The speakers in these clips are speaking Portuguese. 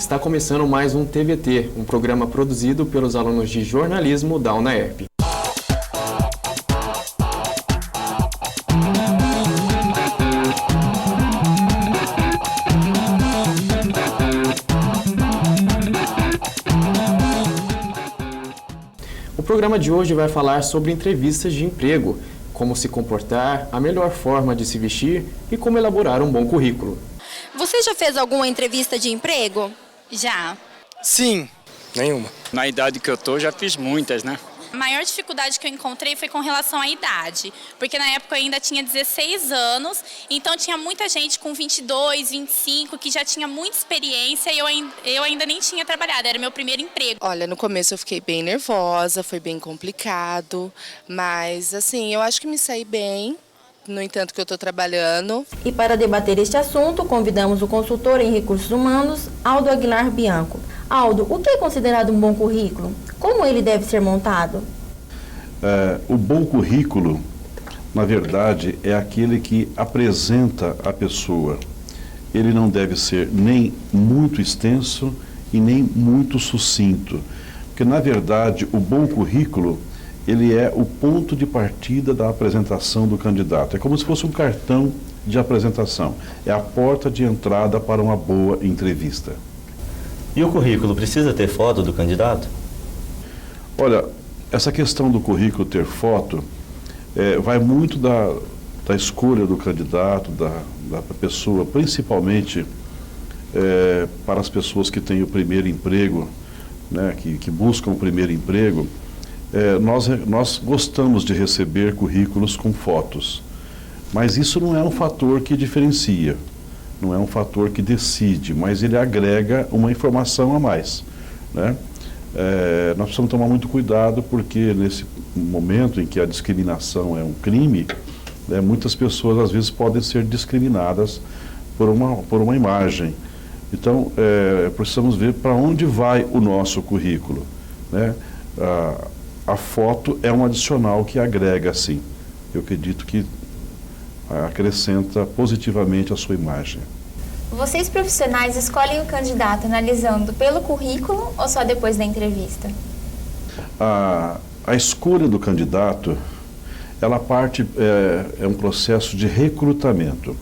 Está começando mais um TVT, um programa produzido pelos alunos de jornalismo da UNAERP. O programa de hoje vai falar sobre entrevistas de emprego, como se comportar, a melhor forma de se vestir e como elaborar um bom currículo. Você já fez alguma entrevista de emprego? Já. Sim, nenhuma. Na idade que eu tô, já fiz muitas, né? A maior dificuldade que eu encontrei foi com relação à idade, porque na época eu ainda tinha 16 anos, então tinha muita gente com 22, 25, que já tinha muita experiência e eu ainda nem tinha trabalhado, era meu primeiro emprego. Olha, no começo eu fiquei bem nervosa, foi bem complicado, mas assim, eu acho que me saí bem. No entanto que eu estou trabalhando. E para debater este assunto, convidamos o consultor em recursos humanos, Aldo Aguilar Bianco. Aldo, o que é considerado um bom currículo? Como ele deve ser montado? O bom currículo, na verdade, é aquele que apresenta a pessoa. Ele não deve ser nem muito extenso e nem muito sucinto. Porque, na verdade, o bom currículo ele é o ponto de partida da apresentação do candidato. É como se fosse um cartão de apresentação. É a porta de entrada para uma boa entrevista. E o currículo precisa ter foto do candidato? Olha, essa questão do currículo ter foto vai muito da escolha do candidato, da pessoa, principalmente para as pessoas que têm o primeiro emprego, né, que buscam o primeiro emprego. Nós gostamos de receber currículos com fotos, mas isso não é um fator que diferencia, não é um fator que decide, mas ele agrega uma informação a mais, né? Nós precisamos tomar muito cuidado porque nesse momento em que a discriminação é um crime, muitas pessoas às vezes podem ser discriminadas por uma imagem. Então, precisamos ver para onde vai o nosso currículo, né? A foto é um adicional que agrega, sim. Eu acredito que acrescenta positivamente a sua imagem. Vocês profissionais escolhem o candidato analisando pelo currículo ou só depois da entrevista? A escolha do candidato, ela parte, é um processo de recrutamento.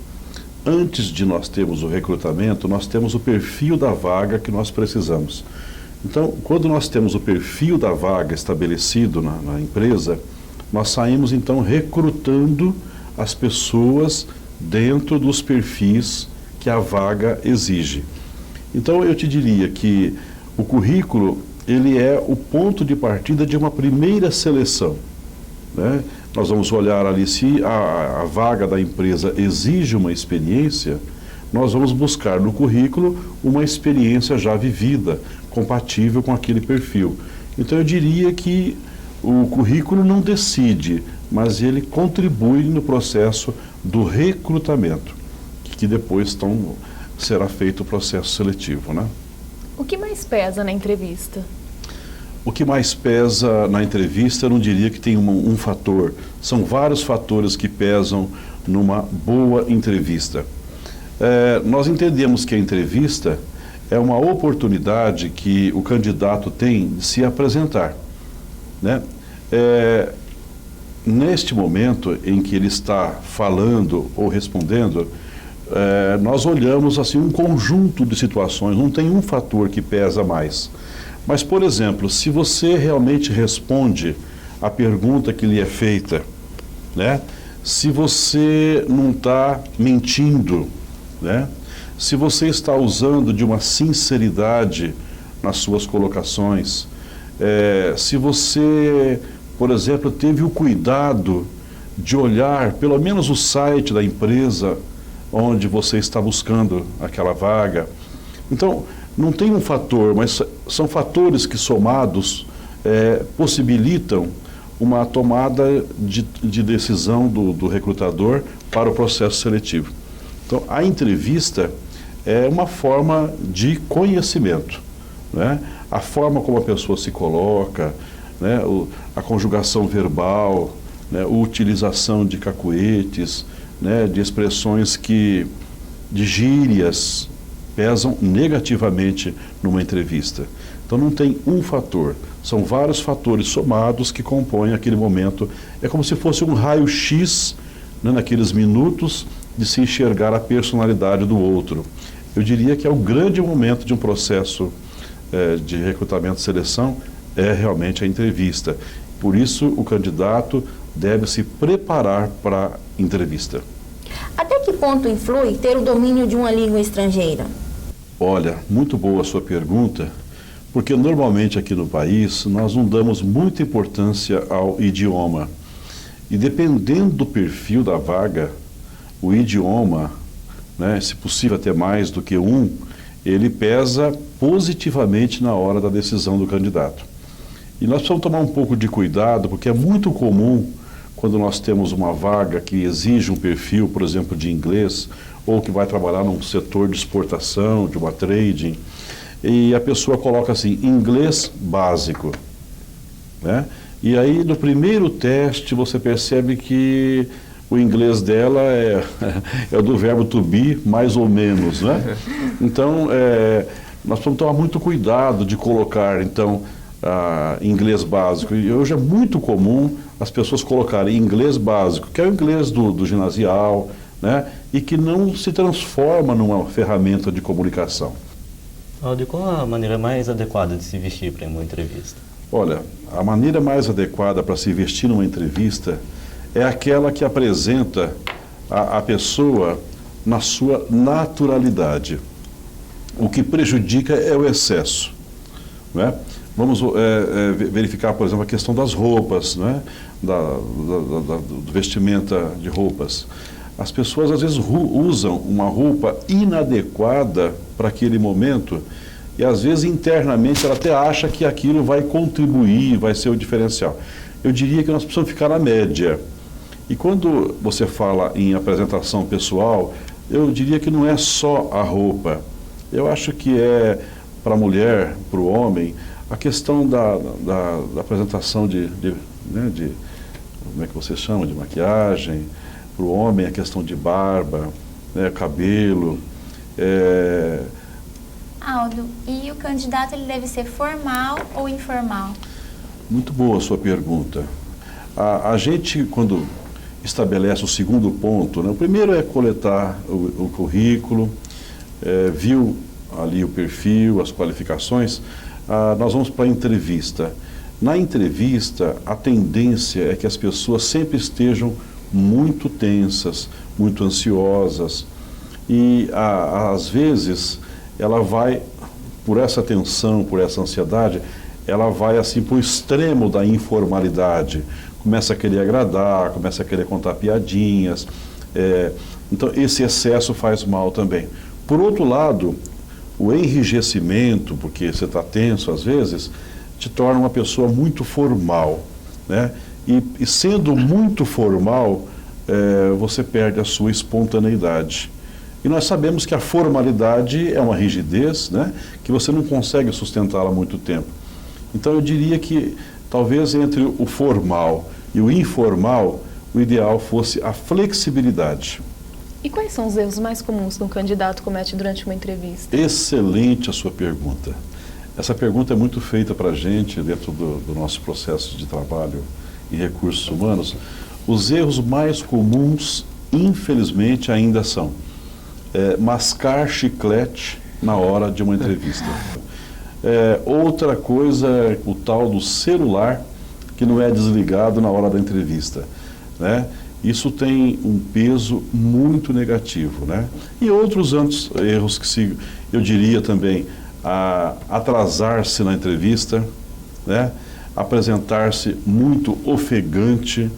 Antes de nós termos o recrutamento, nós temos o perfil da vaga que nós precisamos. Então, quando nós temos o perfil da vaga estabelecido na empresa, nós saímos então recrutando as pessoas dentro dos perfis que a vaga exige. Então, eu te diria que o currículo, ele é o ponto de partida de uma primeira seleção, né? Nós vamos olhar ali se a vaga da empresa exige uma experiência, nós vamos buscar no currículo uma experiência já vivida, compatível com aquele perfil. Então eu diria que o currículo não decide, mas ele contribui no processo do recrutamento, que depois será feito o processo seletivo, né? O que mais pesa na entrevista? O que mais pesa na entrevista, eu não diria que tem um fator. São vários fatores que pesam numa boa entrevista. Nós entendemos que a entrevista é uma oportunidade que o candidato tem de se apresentar, né? Neste momento em que ele está falando ou respondendo, nós olhamos assim um conjunto de situações, não tem um fator que pesa mais. Mas, por exemplo, se você realmente responde a pergunta que lhe é feita, né? Se você não está mentindo, né? Se você está usando de uma sinceridade nas suas colocações, se você, por exemplo, teve o cuidado de olhar pelo menos o site da empresa onde você está buscando aquela vaga. Então, não tem um fator, mas são fatores que somados possibilitam uma tomada de decisão do recrutador para o processo seletivo. Então, a entrevista é uma forma de conhecimento, né? A forma como a pessoa se coloca, né? A conjugação verbal, né? A utilização de cacuetes, né? De expressões de gírias, pesam negativamente numa entrevista. Então não tem um fator, são vários fatores somados que compõem aquele momento. É como se fosse um raio-x, né, naqueles minutos de se enxergar a personalidade do outro. Eu diria que é o grande momento de um processo de recrutamento e seleção, é realmente a entrevista. Por isso o candidato deve se preparar para a entrevista. Até que ponto influi ter o domínio de uma língua estrangeira? Olha, muito boa a sua pergunta, porque normalmente aqui no país nós não damos muita importância ao idioma. E dependendo do perfil da vaga, o idioma, né, se possível até mais do que um, ele pesa positivamente na hora da decisão do candidato. E nós precisamos tomar um pouco de cuidado, porque é muito comum, quando nós temos uma vaga que exige um perfil, por exemplo, de inglês, ou que vai trabalhar num setor de exportação, de uma trading, e a pessoa coloca assim, inglês básico, né? E aí, no primeiro teste, você percebe que o inglês dela é do verbo to be, mais ou menos, né? Então, nós precisamos tomar muito cuidado de colocar, então, inglês básico. E hoje é muito comum as pessoas colocarem inglês básico, que é o inglês do ginasial, né? E que não se transforma numa ferramenta de comunicação. Aldo, qual a maneira mais adequada de se vestir para uma entrevista? Olha, a maneira mais adequada para se vestir numa entrevista é aquela que apresenta a pessoa na sua naturalidade. O que prejudica é o excesso, né? Vamos verificar, por exemplo, a questão das roupas, né? Do vestimenta de roupas. As pessoas às vezes usam uma roupa inadequada para aquele momento e às vezes internamente ela até acha que aquilo vai contribuir, vai ser o diferencial. Eu diria que nós precisamos ficar na média. E quando você fala em apresentação pessoal, eu diria que não é só a roupa. Eu acho que é para a mulher, para o homem, a questão da apresentação né, como é que você chama, de maquiagem. Para o homem, a questão de barba, né, cabelo. Aldo, e o candidato ele deve ser formal ou informal? Muito boa a sua pergunta. A gente, quando estabelece o segundo ponto, né, o primeiro é coletar o currículo, viu ali o perfil, as qualificações, nós vamos para a entrevista. Na entrevista, a tendência é que as pessoas sempre estejam muito tensas, muito ansiosas e às vezes ela vai, por essa tensão, por essa ansiedade, ela vai assim para o extremo da informalidade, começa a querer agradar, começa a querer contar piadinhas, então esse excesso faz mal também. Por outro lado, o enrijecimento, porque você está tenso às vezes, te torna uma pessoa muito formal, né? E sendo muito formal, você perde a sua espontaneidade. E nós sabemos que a formalidade é uma rigidez, né, que você não consegue sustentá-la muito tempo. Então eu diria que talvez entre o formal e o informal, o ideal fosse a flexibilidade. E quais são os erros mais comuns que um candidato comete durante uma entrevista? Excelente a sua pergunta. Essa pergunta é muito feita para a gente dentro do nosso processo de trabalho em recursos humanos. Os erros mais comuns, infelizmente, ainda são mascar chiclete na hora de uma entrevista. Outra coisa é o tal do celular que não é desligado na hora da entrevista, né? Isso tem um peso muito negativo, né? E outros erros que eu diria também, atrasar-se na entrevista, né? Apresentar-se muito ofegante,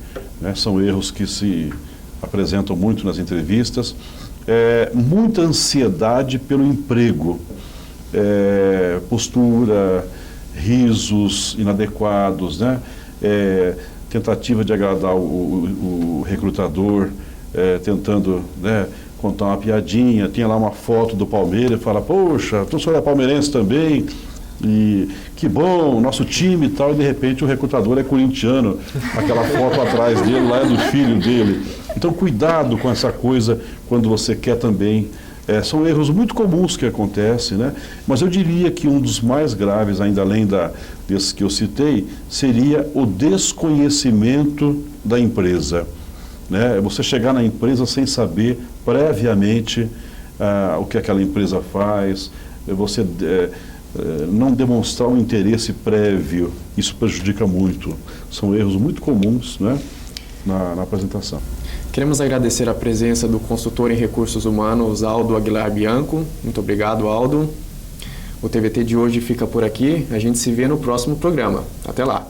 né? São erros que se apresentam muito nas entrevistas. Muita ansiedade pelo emprego, postura, risos inadequados, né? Tentativa de agradar o recrutador, tentando, né, contar uma piadinha. Tinha lá uma foto do Palmeiras e fala, poxa, o senhor é palmeirense também, e que bom, nosso time e tal, e de repente o recrutador é corintiano, aquela foto atrás dele lá é do filho dele. Então cuidado com essa coisa quando você quer também São erros muito comuns que acontecem, né? Mas eu diria que um dos mais graves, ainda além desses que eu citei, seria o desconhecimento da empresa. Né? Você chegar na empresa sem saber previamente o que aquela empresa faz, você não demonstrar um interesse prévio, isso prejudica muito. São erros muito comuns, né, na apresentação. Queremos agradecer a presença do consultor em recursos humanos, Aldo Aguilar Bianco. Muito obrigado, Aldo. O TVT de hoje fica por aqui. A gente se vê no próximo programa. Até lá.